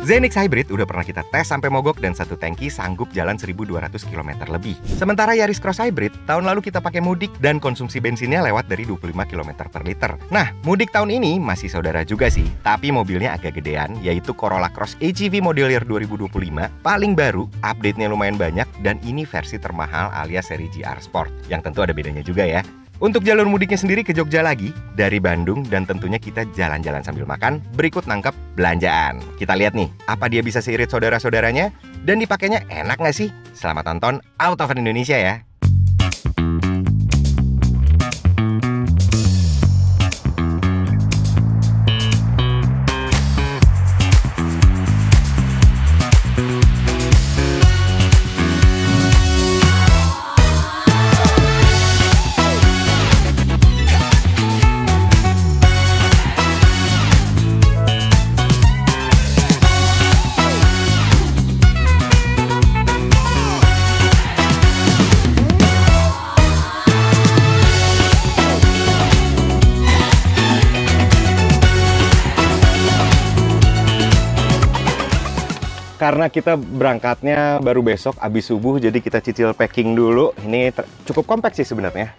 Zenix Hybrid udah pernah kita tes sampai mogok dan satu tangki sanggup jalan 1.200 km lebih. Sementara Yaris Cross Hybrid tahun lalu kita pakai mudik dan konsumsi bensinnya lewat dari 25 km per liter. Nah, mudik tahun ini masih saudara juga sih, tapi mobilnya agak gedean, yaitu Corolla Cross HEV model year 2025, paling baru, update-nya lumayan banyak, dan ini versi termahal alias seri GR Sport, yang tentu ada bedanya juga ya. Untuk jalur mudiknya sendiri ke Jogja lagi, dari Bandung, dan tentunya kita jalan-jalan sambil makan, berikut nangkep belanjaan. Kita lihat nih, apa dia bisa seirit saudara-saudaranya, dan dipakainya enak nggak sih? Selamat tonton Auto Fun Indonesia ya! Karena kita berangkatnya baru besok abis subuh, jadi kita cicil packing dulu. Ini cukup kompak sih sebenarnya.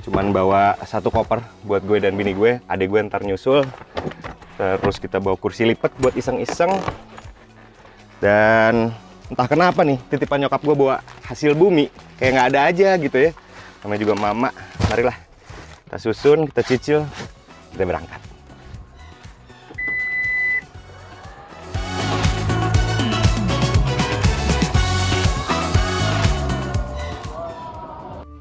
Cuman bawa satu koper buat gue dan bini gue. Adek gue ntar nyusul. Terus kita bawa kursi lipat buat iseng-iseng. Dan entah kenapa nih, titipan nyokap gue bawa hasil bumi. Kayak nggak ada aja gitu ya. Namanya juga mama. Marilah kita susun, kita cicil, kita berangkat.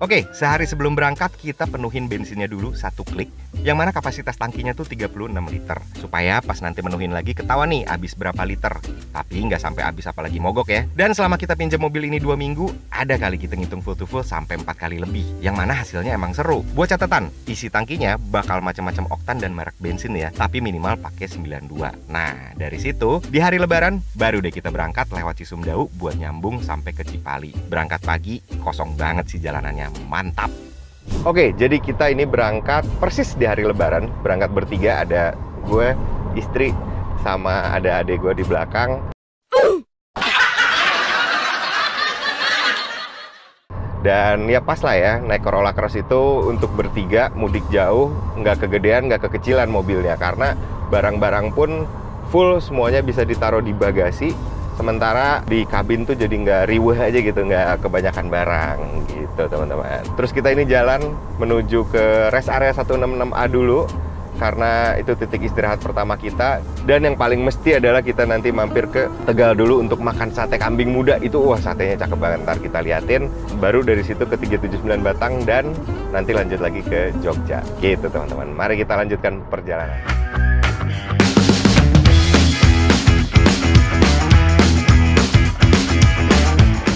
Oke, sehari sebelum berangkat kita penuhin bensinnya dulu satu klik, yang mana kapasitas tangkinya tuh 36 liter. Supaya pas nanti menuhin lagi ketahuan nih habis berapa liter. Tapi nggak sampai habis apalagi mogok ya. Dan selama kita pinjam mobil ini 2 minggu, ada kali kita ngitung full to full sampai 4 kali lebih. Yang mana hasilnya emang seru. Buat catatan, isi tangkinya bakal macam-macam oktan dan merek bensin ya, tapi minimal pakai 92. Nah, dari situ di hari lebaran baru deh kita berangkat lewat Cisumdawu buat nyambung sampai ke Cipali. Berangkat pagi, kosong banget sih jalanannya. Mantap. Oke, jadi kita ini berangkat persis di hari lebaran. Berangkat bertiga, ada gue, istri, sama ada adik gue di belakang. Dan ya pas lah ya, naik Corolla Cross itu untuk bertiga, mudik jauh, nggak kegedean, nggak kekecilan mobilnya. Karena barang-barang pun full, semuanya bisa ditaruh di bagasi. Sementara di kabin tuh jadi nggak riweh aja gitu, nggak kebanyakan barang gitu teman-teman. Terus kita ini jalan menuju ke rest area 166A dulu, karena itu titik istirahat pertama kita. Dan yang paling mesti adalah kita nanti mampir ke Tegal dulu untuk makan sate kambing muda. Itu wah, satenya cakep banget, ntar kita liatin. Baru dari situ ke 379 Batang dan nanti lanjut lagi ke Jogja gitu teman-teman. Mari kita lanjutkan perjalanan.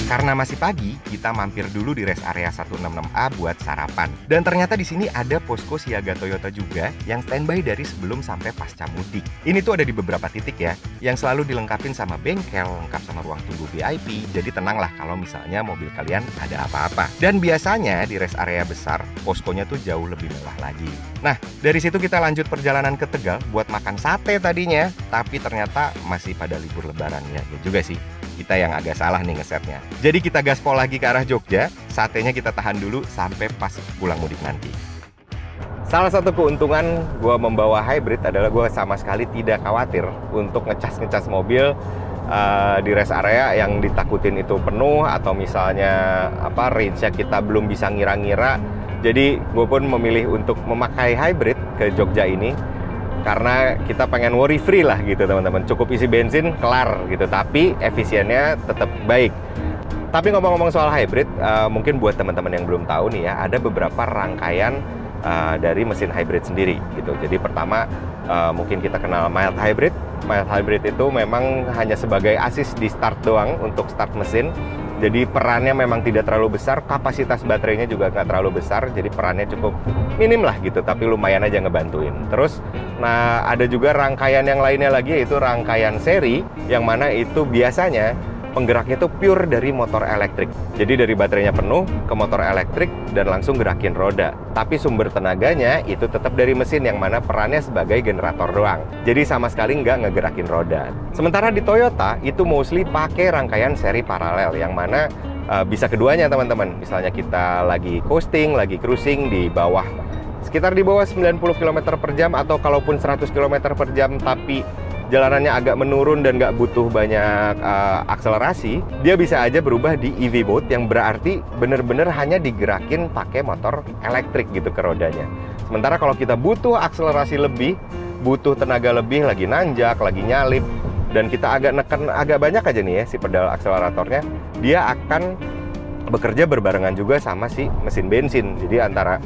Karena masih pagi, kita mampir dulu di rest area 166A buat sarapan. Dan ternyata di sini ada posko siaga Toyota juga yang standby dari sebelum sampai pasca mudik. Ini tuh ada di beberapa titik ya, yang selalu dilengkapin sama bengkel, lengkap sama ruang tunggu VIP. Jadi tenanglah kalau misalnya mobil kalian ada apa-apa. Dan biasanya di rest area besar, poskonya tuh jauh lebih mewah lagi. Nah, dari situ kita lanjut perjalanan ke Tegal buat makan sate tadinya. Tapi ternyata masih pada libur lebaran ya juga sih. Kita yang agak salah nih ngesetnya. Jadi kita gaspol lagi ke arah Jogja, satenya kita tahan dulu sampai pas pulang mudik nanti. Salah satu keuntungan gue membawa hybrid adalah gue sama sekali tidak khawatir untuk ngecas mobil di rest area yang ditakutin itu penuh, atau misalnya range-nya kita belum bisa ngira-ngira. Jadi gue pun memilih untuk memakai hybrid ke Jogja ini karena kita pengen worry free lah gitu teman-teman. Cukup isi bensin, kelar gitu. Tapi efisiennya tetap baik. Tapi ngomong-ngomong soal hybrid, mungkin buat teman-teman yang belum tahu nih ya, ada beberapa rangkaian dari mesin hybrid sendiri gitu. Jadi pertama mungkin kita kenal mild hybrid. Mild hybrid itu memang hanya sebagai assist di start doang untuk start mesin. Jadi perannya memang tidak terlalu besar, kapasitas baterainya juga nggak terlalu besar, jadi perannya cukup minim lah gitu, tapi lumayan aja ngebantuin. Terus, nah ada juga rangkaian yang lainnya lagi, yaitu rangkaian seri, yang mana itu biasanya penggeraknya tuh pure dari motor elektrik. Jadi dari baterainya penuh ke motor elektrik dan langsung gerakin roda. Tapi sumber tenaganya itu tetap dari mesin yang mana perannya sebagai generator doang. Jadi sama sekali nggak ngegerakin roda. Sementara di Toyota itu mostly pakai rangkaian seri paralel yang mana bisa keduanya teman-teman. Misalnya kita lagi coasting, lagi cruising di bawah sekitar di bawah 90 km per jam atau kalaupun 100 km per jam tapi jalanannya agak menurun dan nggak butuh banyak akselerasi, dia bisa aja berubah di EV mode yang berarti bener-bener hanya digerakin pakai motor elektrik gitu ke rodanya. Sementara kalau kita butuh akselerasi lebih, butuh tenaga lebih, lagi nanjak, lagi nyalip, dan kita agak neken agak banyak aja nih ya si pedal akseleratornya, dia akan bekerja berbarengan juga sama si mesin bensin. Jadi antara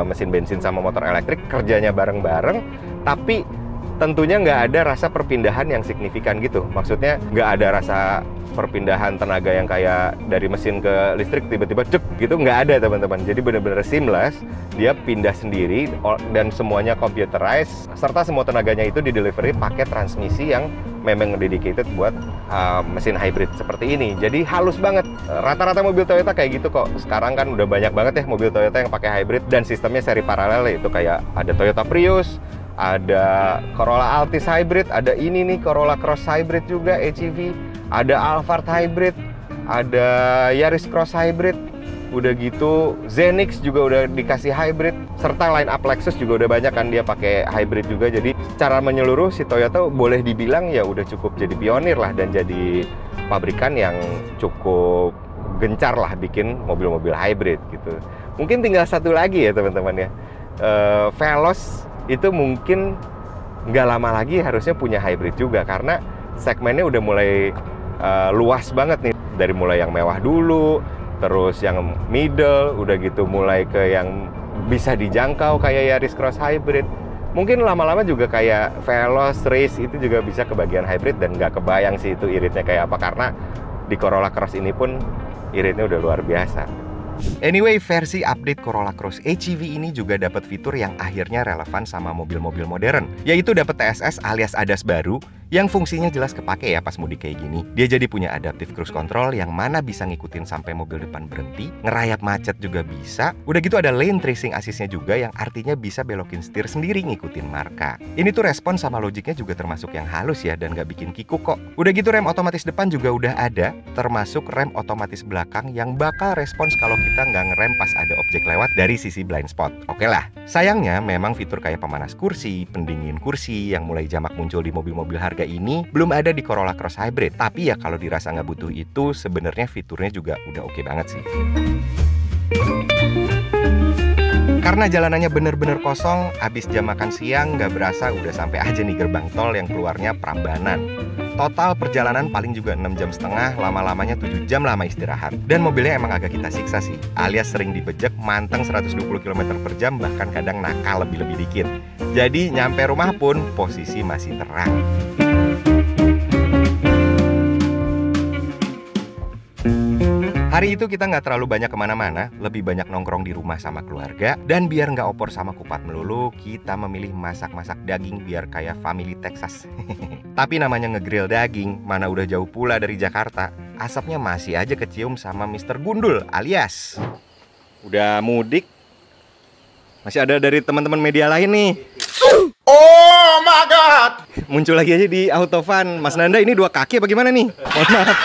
mesin bensin sama motor elektrik kerjanya bareng-bareng, tapi tentunya nggak ada rasa perpindahan yang signifikan gitu. Maksudnya nggak ada rasa perpindahan tenaga yang kayak dari mesin ke listrik tiba-tiba cek gitu, nggak ada teman-teman. Jadi benar-benar seamless, dia pindah sendiri dan semuanya computerized, serta semua tenaganya itu di-delivery pakai transmisi yang memang dedicated buat mesin hybrid seperti ini. Jadi halus banget. Rata-rata mobil Toyota kayak gitu kok. Sekarang kan udah banyak banget ya mobil Toyota yang pakai hybrid dan sistemnya seri paralel, itu kayak ada Toyota Prius, ada Corolla Altis Hybrid, ada ini nih Corolla Cross Hybrid juga HEV, ada Alphard Hybrid, ada Yaris Cross Hybrid, udah gitu Zenix juga udah dikasih hybrid, serta line up Lexus juga udah banyak kan dia pakai hybrid juga. Jadi secara menyeluruh si Toyota boleh dibilang ya udah cukup jadi pionir lah dan jadi pabrikan yang cukup gencar lah bikin mobil-mobil hybrid gitu. Mungkin tinggal satu lagi ya teman-teman ya, Veloz itu mungkin nggak lama lagi harusnya punya hybrid juga, karena segmennya udah mulai luas banget nih, dari mulai yang mewah dulu, terus yang middle, udah gitu mulai ke yang bisa dijangkau kayak Yaris Cross Hybrid. Mungkin lama-lama juga kayak Veloz Race itu juga bisa kebagian hybrid, dan nggak kebayang sih itu iritnya kayak apa, karena di Corolla Cross ini pun iritnya udah luar biasa. Anyway, versi update Corolla Cross HEV ini juga dapat fitur yang akhirnya relevan sama mobil-mobil modern, yaitu dapat TSS alias ADAS baru yang fungsinya jelas kepake ya pas mudik kayak gini. Dia jadi punya adaptive cruise control yang mana bisa ngikutin sampai mobil depan berhenti, ngerayap macet juga bisa. Udah gitu ada lane tracing assist-nya juga yang artinya bisa belokin setir sendiri ngikutin marka. Ini tuh respon sama logiknya juga termasuk yang halus ya dan gak bikin kikuk kok. Udah gitu rem otomatis depan juga udah ada, termasuk rem otomatis belakang yang bakal respons kalau kita nggak ngerem pas ada objek lewat dari sisi blind spot. Oke lah, sayangnya memang fitur kayak pemanas kursi, pendingin kursi yang mulai jamak muncul di mobil-mobil harga ini belum ada di Corolla Cross Hybrid. Tapi ya kalau dirasa nggak butuh itu, sebenarnya fiturnya juga udah oke banget sih. Karena jalanannya bener-bener kosong, abis jam makan siang nggak berasa udah sampai aja nih gerbang tol yang keluarnya Prambanan. Total perjalanan paling juga 6,5 jam, lama-lamanya 7 jam lama istirahat. Dan mobilnya emang agak kita siksa sih, alias sering dibejek manteng 120 km per jam, bahkan kadang nakal lebih-lebih dikit. Jadi nyampe rumah pun posisi masih terang. Hari itu kita nggak terlalu banyak kemana-mana, lebih banyak nongkrong di rumah sama keluarga. Dan biar nggak opor sama kupat melulu, kita memilih masak-masak daging biar kayak family Texas. Tapi namanya ngegrill daging, mana udah jauh pula dari Jakarta, asapnya masih aja kecium sama Mr. Gundul alias. Udah mudik, masih ada dari teman-teman media lain nih. Oh my god! Muncul lagi aja di Autofan. Mas Nanda ini 2 kaki apa gimana nih? Mohon maaf.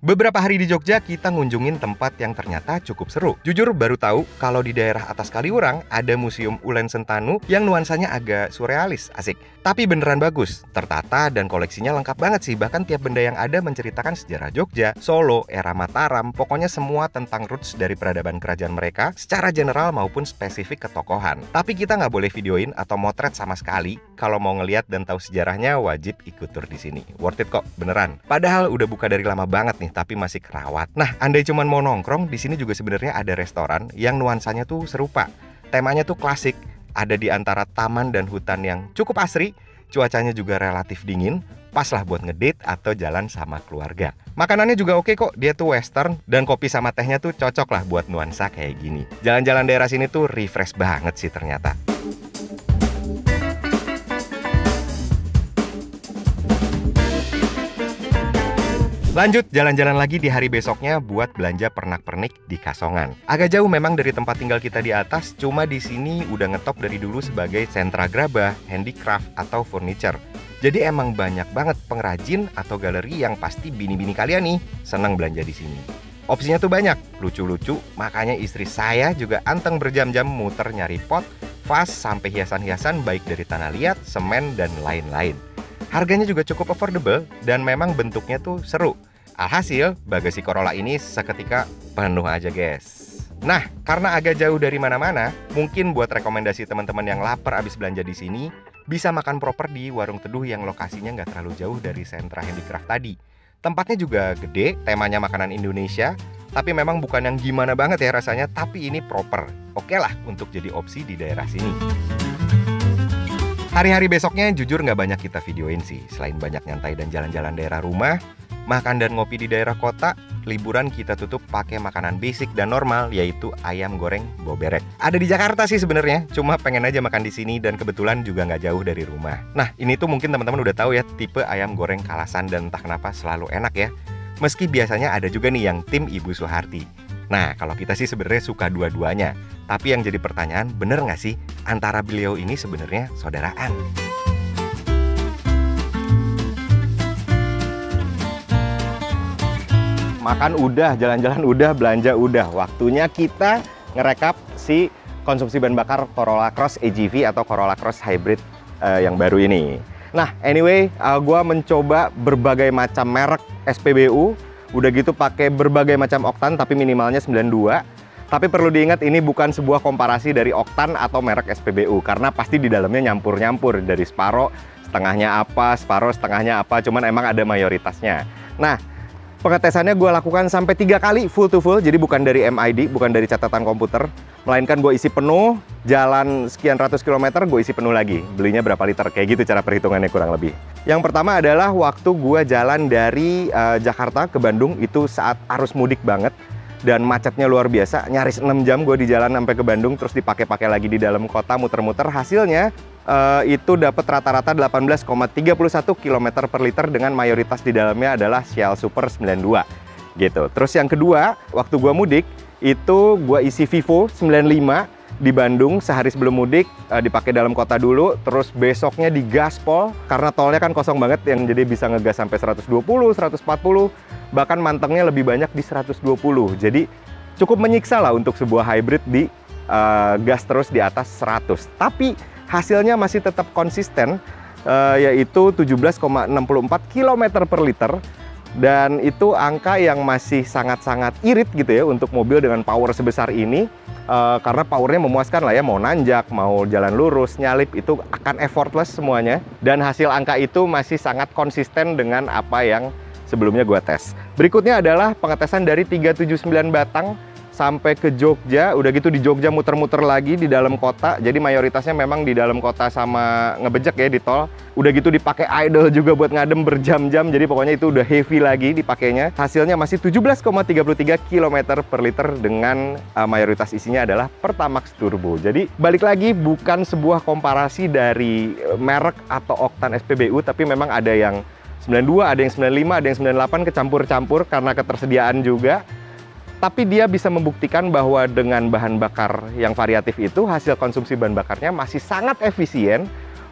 Beberapa hari di Jogja kita ngunjungin tempat yang ternyata cukup seru. Jujur baru tahu kalau di daerah atas Kaliurang ada Museum Ulen Sentanu yang nuansanya agak surrealis, asik. Tapi beneran bagus, tertata dan koleksinya lengkap banget sih. Bahkan tiap benda yang ada menceritakan sejarah Jogja, Solo, era Mataram, pokoknya semua tentang roots dari peradaban kerajaan mereka secara general maupun spesifik ketokohan. Tapi kita nggak boleh videoin atau motret sama sekali. Kalau mau ngeliat dan tahu sejarahnya wajib ikut tur di sini. Worth it kok, beneran. Padahal udah buka dari lama banget nih, tapi masih kerawat. Nah, andai cuman mau nongkrong, di sini juga sebenarnya ada restoran yang nuansanya tuh serupa. Temanya tuh klasik, ada di antara taman dan hutan yang cukup asri, cuacanya juga relatif dingin, pas lah buat ngedate atau jalan sama keluarga. Makanannya juga oke kok, dia tuh western, dan kopi sama tehnya tuh cocok lah buat nuansa kayak gini. Jalan-jalan daerah sini tuh refresh banget sih ternyata. Lanjut jalan-jalan lagi di hari besoknya buat belanja pernak-pernik di Kasongan. Agak jauh memang dari tempat tinggal kita di atas, cuma di sini udah ngetop dari dulu sebagai sentra gerabah, handicraft, atau furniture. Jadi emang banyak banget pengrajin atau galeri yang pasti bini-bini kalian nih senang belanja di sini. Opsinya tuh banyak, lucu-lucu, makanya istri saya juga anteng berjam-jam muter nyari pot, vas, sampai hiasan-hiasan baik dari tanah liat, semen, dan lain-lain. Harganya juga cukup affordable dan memang bentuknya tuh seru. Alhasil, bagasi Corolla ini seketika penuh aja guys. Nah, karena agak jauh dari mana-mana, mungkin buat rekomendasi teman-teman yang lapar abis belanja di sini, bisa makan proper di warung teduh yang lokasinya nggak terlalu jauh dari sentra handicraft tadi. Tempatnya juga gede, temanya makanan Indonesia, tapi memang bukan yang gimana banget ya rasanya, tapi ini proper. Oke lah untuk jadi opsi di daerah sini. Hari-hari besoknya jujur nggak banyak kita videoin sih. Selain banyak nyantai dan jalan-jalan daerah rumah, makan dan ngopi di daerah kota, liburan kita tutup pakai makanan basic dan normal, yaitu ayam goreng boberek. Ada di Jakarta sih sebenarnya, cuma pengen aja makan di sini dan kebetulan juga nggak jauh dari rumah. Nah, ini tuh mungkin teman-teman udah tahu ya, tipe ayam goreng Kalasan dan entah kenapa selalu enak ya. Meski biasanya ada juga nih yang tim Ibu Suharti. Nah, kalau kita sih sebenarnya suka dua-duanya. Tapi yang jadi pertanyaan, bener nggak sih antara beliau ini sebenarnya saudaraan? Makan udah, jalan-jalan udah, belanja udah. Waktunya kita ngerekap si konsumsi bahan bakar Corolla Cross AGV atau Corolla Cross Hybrid yang baru ini. Nah, anyway, gue mencoba berbagai macam merek SPBU. Udah gitu pakai berbagai macam oktan, tapi minimalnya 92. Tapi perlu diingat ini bukan sebuah komparasi dari oktan atau merek SPBU. Karena pasti di dalamnya nyampur-nyampur. Dari Sparrow, setengahnya apa, Sparrow setengahnya apa. Cuman emang ada mayoritasnya. Nah, pengetesannya gue lakukan sampai 3 kali full to full. Jadi bukan dari MID, bukan dari catatan komputer. Melainkan gue isi penuh, jalan sekian ratus kilometer, gue isi penuh lagi. Belinya berapa liter, kayak gitu cara perhitungannya kurang lebih. Yang pertama adalah waktu gue jalan dari Jakarta ke Bandung, itu saat arus mudik banget. Dan macetnya luar biasa, nyaris 6 jam gue di jalan sampai ke Bandung, terus dipakai-pakai lagi di dalam kota, muter-muter. Hasilnya itu dapat rata-rata 18,31 km per liter dengan mayoritas di dalamnya adalah Shell Super 92 gitu. Terus yang kedua, waktu gue mudik, itu gue isi Vivo 95 di Bandung sehari sebelum mudik, dipakai dalam kota dulu, terus besoknya di gaspol karena tolnya kan kosong banget, yang jadi bisa ngegas sampai 120, 140, bahkan mantengnya lebih banyak di 120. Jadi cukup menyiksa lah untuk sebuah hybrid di gas terus di atas 100. Tapi hasilnya masih tetap konsisten, yaitu 17,64 km per liter. Dan itu angka yang masih sangat-sangat irit gitu ya untuk mobil dengan power sebesar ini. Karena powernya memuaskan lah ya, mau nanjak, mau jalan lurus, nyalip, itu akan effortless semuanya. Dan hasil angka itu masih sangat konsisten dengan apa yang sebelumnya gua tes. Berikutnya adalah pengetesan dari 379 Batang sampai ke Jogja. Udah gitu di Jogja muter-muter lagi di dalam kota. Jadi mayoritasnya memang di dalam kota sama ngebejek ya di tol. Udah gitu dipakai idle juga buat ngadem berjam-jam. Jadi pokoknya itu udah heavy lagi dipakainya. Hasilnya masih 17,33 km per liter dengan mayoritas isinya adalah Pertamax Turbo. Jadi balik lagi, bukan sebuah komparasi dari merek atau oktan SPBU, tapi memang ada yang 92, ada yang 95, ada yang 98, kecampur-campur karena ketersediaan juga. Tapi dia bisa membuktikan bahwa dengan bahan bakar yang variatif itu, hasil konsumsi bahan bakarnya masih sangat efisien,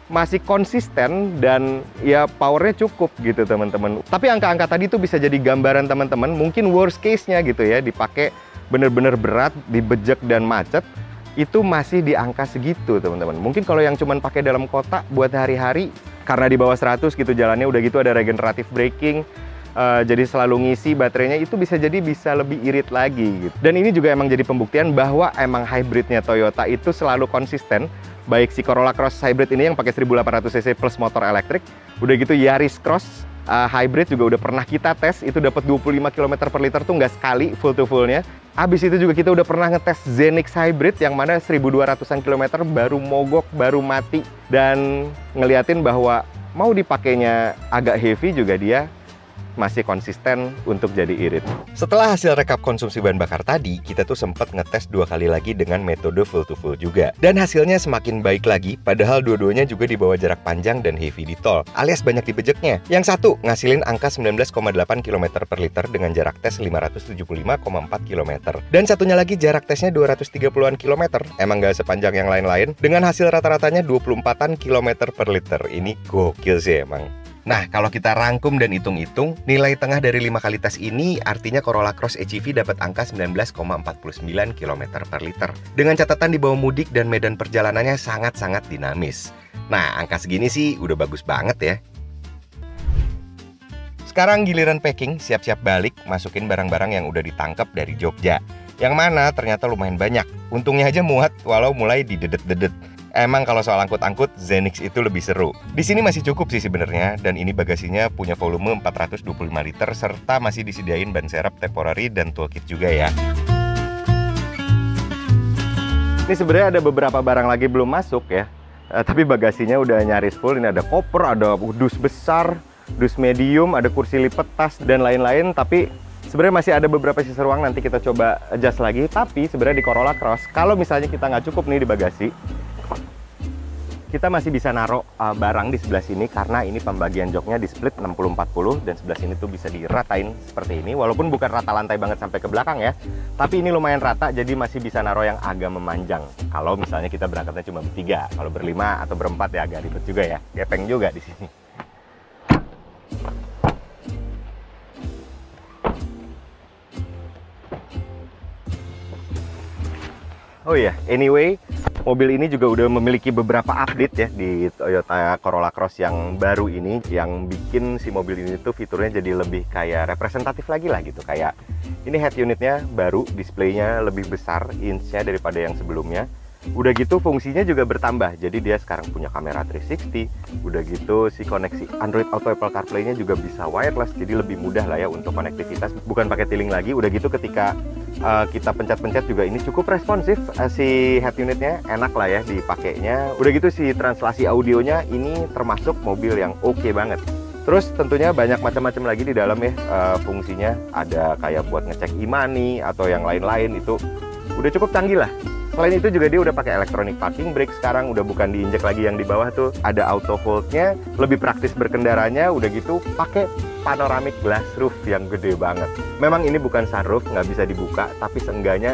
masih konsisten, dan ya powernya cukup gitu teman-teman. Tapi angka-angka tadi tuh bisa jadi gambaran teman-teman, mungkin worst case-nya gitu ya, dipakai bener-bener berat, dibejek dan macet, itu masih di angka segitu teman-teman. Mungkin kalau yang cuman pakai dalam kota buat hari-hari, karena di bawah 100 gitu jalannya, udah gitu ada regenerative braking, jadi selalu ngisi baterainya, itu bisa jadi bisa lebih irit lagi gitu. Dan ini juga emang jadi pembuktian bahwa emang hybridnya Toyota itu selalu konsisten. Baik si Corolla Cross Hybrid ini yang pakai 1800 cc plus motor elektrik, udah gitu Yaris Cross Hybrid juga udah pernah kita tes, itu dapat 25 km per liter tuh nggak sekali full to fullnya. Abis itu juga kita udah pernah ngetes Zenix Hybrid yang mana 1200-an kilometer baru mogok, baru mati. Dan ngeliatin bahwa mau dipakainya agak heavy juga dia masih konsisten untuk jadi irit. Setelah hasil rekap konsumsi bahan bakar tadi, kita tuh sempat ngetes 2 kali lagi dengan metode full to full juga. Dan hasilnya semakin baik lagi, padahal dua-duanya juga di bawah jarak panjang dan heavy di tol, alias banyak dibejeknya. Yang satu ngasilin angka 19,8 km per liter dengan jarak tes 575,4 km. Dan satunya lagi jarak tesnya 230-an km. Emang gak sepanjang yang lain-lain, dengan hasil rata-ratanya 24-an km per liter. Ini gokil sih emang. Nah, kalau kita rangkum dan hitung-hitung, nilai tengah dari 5 kali tes ini artinya Corolla Cross HEV dapat angka 19,49 km per liter. Dengan catatan di bawah mudik dan medan perjalanannya sangat-sangat dinamis. Nah, angka segini sih udah bagus banget ya. Sekarang giliran packing, siap-siap balik, masukin barang-barang yang udah ditangkap dari Jogja. Yang mana ternyata lumayan banyak. Untungnya aja muat walau mulai didedet-dedet. Emang kalau soal angkut-angkut, Zenix itu lebih seru. Di sini masih cukup sih sebenarnya, dan ini bagasinya punya volume 425 liter serta masih disediain ban serep temporary dan toolkit juga ya. Ini sebenarnya ada beberapa barang lagi belum masuk ya, tapi bagasinya udah nyaris full. Ini ada koper, ada dus besar, dus medium, ada kursi lipat, tas dan lain-lain. Tapi sebenarnya masih ada beberapa sisa ruang, nanti kita coba adjust lagi. Tapi sebenarnya di Corolla Cross, kalau misalnya kita nggak cukup nih di bagasi, kita masih bisa naruh barang di sebelah sini karena ini pembagian joknya di split 60-40 dan sebelah sini tuh bisa diratain seperti ini. Walaupun bukan rata lantai banget sampai ke belakang ya, tapi ini lumayan rata jadi masih bisa naruh yang agak memanjang. Kalau misalnya kita berangkatnya cuma bertiga, kalau berlima atau berempat ya agak ribet juga ya, gepeng juga di sini. Oh iya, anyway, mobil ini juga udah memiliki beberapa update ya di Toyota Corolla Cross yang baru ini, yang bikin si mobil ini tuh fiturnya jadi lebih kayak representatif lagi lah gitu. Kayak ini head unitnya baru, displaynya lebih besar inch-nya daripada yang sebelumnya. Udah gitu fungsinya juga bertambah, jadi dia sekarang punya kamera 360. Udah gitu si koneksi Android Auto, Apple CarPlay-nya juga bisa wireless, jadi lebih mudah lah ya untuk konektivitas, bukan pakai tiling lagi. Udah gitu ketika kita pencet-pencet juga ini cukup responsif, si head unitnya enak lah ya dipakainya. Udah gitu si translasi audionya ini termasuk mobil yang oke banget. Terus tentunya banyak macam-macam lagi di dalam ya fungsinya, ada kayak buat ngecek e-money atau yang lain-lain, itu udah cukup canggih lah. Selain itu juga dia udah pakai electronic parking brake sekarang, udah bukan diinjek lagi yang di bawah tuh. Ada auto hold-nya, lebih praktis berkendaranya. Udah gitu pakai panoramic glass roof yang gede banget. Memang ini bukan sunroof, nggak bisa dibuka, tapi seenggaknya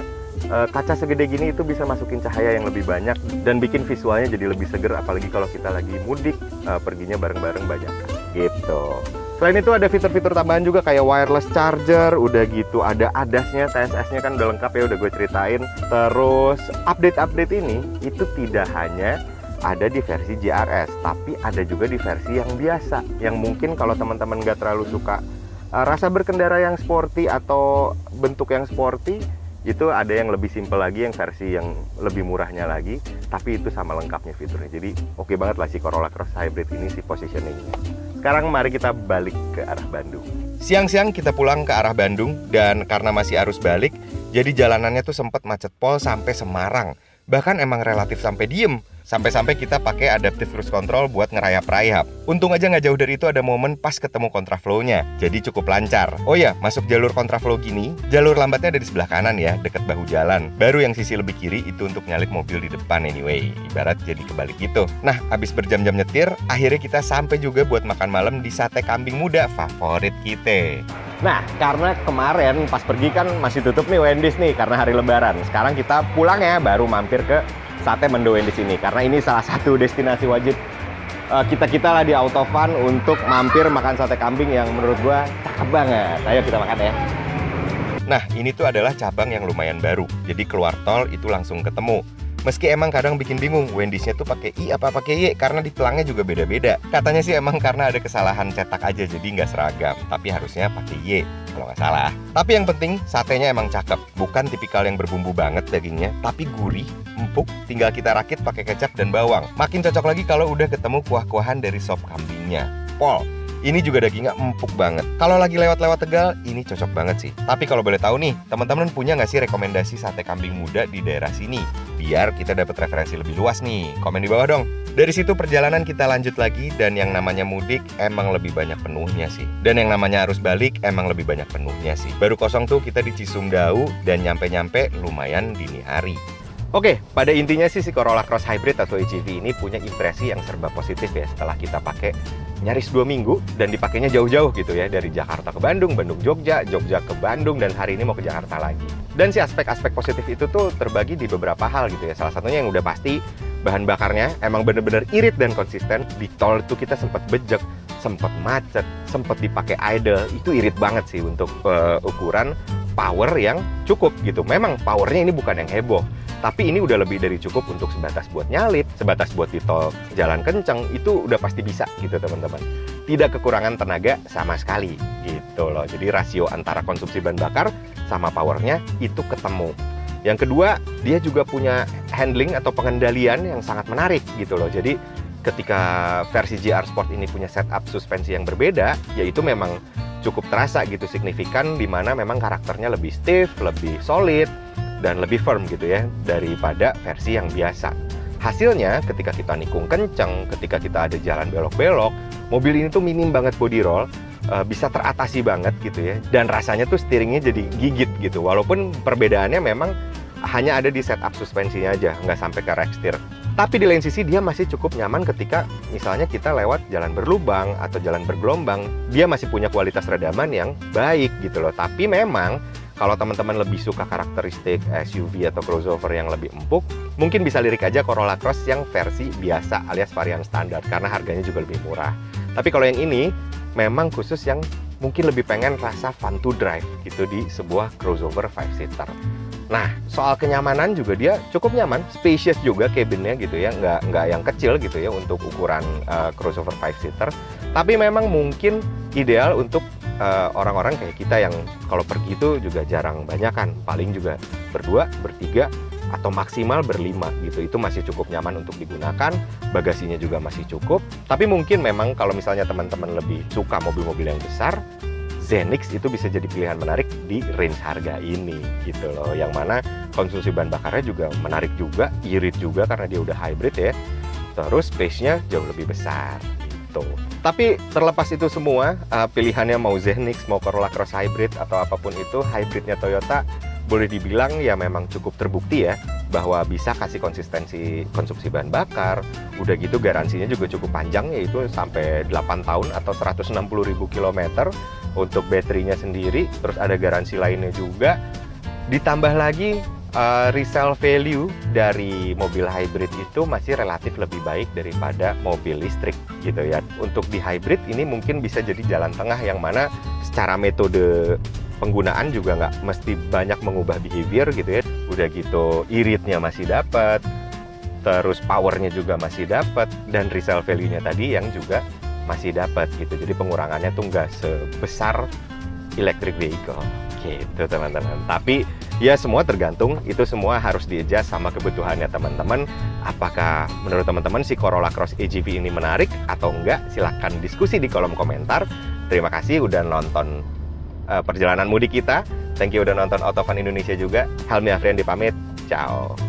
kaca segede gini itu bisa masukin cahaya yang lebih banyak dan bikin visualnya jadi lebih seger, apalagi kalau kita lagi mudik, perginya bareng-bareng banyak gitu. Selain itu ada fitur-fitur tambahan juga kayak wireless charger, udah gitu ada ADAS-nya, TSS-nya kan udah lengkap ya, udah gue ceritain. Terus update-update ini itu tidak hanya ada di versi JRS, tapi ada juga di versi yang biasa, yang mungkin kalau teman-teman nggak terlalu suka rasa berkendara yang sporty atau bentuk yang sporty, itu ada yang lebih simple lagi, yang versi yang lebih murahnya lagi, tapi itu sama lengkapnya fiturnya. Jadi oke banget lah si Corolla Cross Hybrid ini, si positioningnya. Sekarang mari kita balik ke arah Bandung. Siang-siang kita pulang ke arah Bandung, dan karena masih arus balik, jadi jalanannya tuh sempat macet pol sampai Semarang. Bahkan emang relatif sampai diem. Sampai-sampai kita pakai adaptive cruise control buat ngerayap-rayap. Untung aja nggak jauh dari itu ada momen pas ketemu kontraflow-nya, jadi cukup lancar. Oh ya, masuk jalur kontraflow gini, jalur lambatnya ada di sebelah kanan ya, deket bahu jalan. Baru yang sisi lebih kiri itu untuk nyalip mobil di depan anyway. Ibarat jadi kebalik gitu. Nah, abis berjam-jam nyetir, akhirnya kita sampai juga buat makan malam di sate kambing muda favorit kita. Nah, karena kemarin pas pergi kan masih tutup nih Wendy's nih karena hari Lebaran. Sekarang kita pulang ya, baru mampir ke Sate Mendo Wendy's ini, karena ini salah satu destinasi wajib kita lah di Autofun untuk mampir makan sate kambing yang menurut gua cakep banget. Ayo kita makan ya. Nah, ini tuh adalah cabang yang lumayan baru, jadi keluar tol itu langsung ketemu. Meski emang kadang bikin bingung, Wendy's-nya tuh pakai I apa pakai Y, karena di pelangnya juga beda-beda. Katanya sih emang karena ada kesalahan cetak aja, jadi nggak seragam. Tapi harusnya pakai Y, kalau nggak salah. Tapi yang penting, satenya emang cakep. Bukan tipikal yang berbumbu banget dagingnya, tapi gurih, empuk, tinggal kita rakit pakai kecap dan bawang. Makin cocok lagi kalau udah ketemu kuah-kuahan dari sop kambingnya. Pol, ini juga dagingnya empuk banget. Kalau lagi lewat-lewat Tegal, ini cocok banget sih. Tapi kalau boleh tahu nih, teman-teman punya nggak sih rekomendasi sate kambing muda di daerah sini? biar kita dapat referensi lebih luas nih. Komen di bawah dong. Dari situ perjalanan kita lanjut lagi, dan yang namanya mudik emang lebih banyak penuhnya sih. Dan yang namanya arus balik emang lebih banyak penuhnya sih. Baru kosong tuh kita di Cisumdawu dan nyampe-nyampe lumayan dini hari. Oke, pada intinya sih si Corolla Cross Hybrid atau EGV ini punya impresi yang serba positif ya setelah kita pakai nyaris 2 minggu dan dipakainya jauh-jauh gitu ya, dari Jakarta ke Bandung, Bandung Jogja, Jogja ke Bandung, dan hari ini mau ke Jakarta lagi. Dan si aspek-aspek positif itu tuh terbagi di beberapa hal gitu ya. Salah satunya yang udah pasti bahan bakarnya emang bener-bener irit dan konsisten. Di tol itu kita sempat bejek, sempat macet, sempat dipakai idle. Itu irit banget sih untuk ukuran power yang cukup gitu. Memang powernya ini bukan yang heboh, tapi ini udah lebih dari cukup untuk sebatas buat nyalip, sebatas buat di tol jalan kenceng, itu udah pasti bisa gitu teman-teman. Tidak kekurangan tenaga sama sekali gitu loh. Jadi rasio antara konsumsi bahan bakar sama powernya itu ketemu. Yang kedua, dia juga punya handling atau pengendalian yang sangat menarik gitu loh. Jadi ketika versi GR Sport ini punya setup suspensi yang berbeda, yaitu memang cukup terasa gitu signifikan, dimana memang karakternya lebih stiff, lebih solid, dan lebih firm gitu ya daripada versi yang biasa. Hasilnya ketika kita nikung kenceng, ketika kita ada jalan belok-belok, mobil ini tuh minim banget body roll, bisa teratasi banget gitu ya, dan rasanya tuh steeringnya jadi gigit gitu, walaupun perbedaannya memang hanya ada di setup suspensinya aja, nggak sampai ke rack steer. Tapi di lain sisi dia masih cukup nyaman ketika misalnya kita lewat jalan berlubang atau jalan bergelombang. Dia masih punya kualitas redaman yang baik gitu loh. Tapi memang kalau teman-teman lebih suka karakteristik SUV atau crossover yang lebih empuk, mungkin bisa lirik aja Corolla Cross yang versi biasa alias varian standar, karena harganya juga lebih murah. Tapi kalau yang ini memang khusus yang mungkin lebih pengen rasa fun to drive gitu di sebuah crossover 5-seater. Nah, soal kenyamanan juga dia cukup nyaman, spacious juga cabinnya gitu ya, nggak yang kecil gitu ya untuk ukuran crossover 5-seater. Tapi memang mungkin ideal untuk orang-orang kayak kita yang kalau pergi itu juga jarang banyakan, paling juga berdua, bertiga, atau maksimal berlima gitu. Itu masih cukup nyaman untuk digunakan, bagasinya juga masih cukup. Tapi mungkin memang kalau misalnya teman-teman lebih suka mobil-mobil yang besar, Zenix itu bisa jadi pilihan menarik di range harga ini gitu loh. Yang mana konsumsi bahan bakarnya juga menarik juga, irit juga karena dia udah hybrid ya. Terus space-nya jauh lebih besar gitu. Tapi terlepas itu semua, pilihannya mau Zenix, mau Corolla Cross Hybrid atau apapun itu, hybridnya Toyota boleh dibilang ya memang cukup terbukti ya bahwa bisa kasih konsistensi konsumsi bahan bakar. Udah gitu garansinya juga cukup panjang, yaitu sampai 8 tahun atau 160.000 km untuk baterainya sendiri. Terus ada garansi lainnya juga. Ditambah lagi resale value dari mobil hybrid itu masih relatif lebih baik daripada mobil listrik gitu ya. Untuk di hybrid ini mungkin bisa jadi jalan tengah, yang mana secara metode penggunaan juga nggak mesti banyak mengubah behavior gitu ya. Udah gitu iritnya masih dapat, terus powernya juga masih dapat, dan resale value-nya tadi yang juga masih dapat gitu. Jadi pengurangannya tuh nggak sebesar electric vehicle gitu teman-teman. Tapi ya semua tergantung, itu semua harus di-adjust sama kebutuhannya teman-teman. Apakah menurut teman-teman si Corolla Cross EGV ini menarik atau enggak? Silahkan diskusi di kolom komentar. Terima kasih udah nonton perjalanan mudik kita. Thank you udah nonton Autofun Indonesia juga. Helmi Afriandi pamit. Ciao.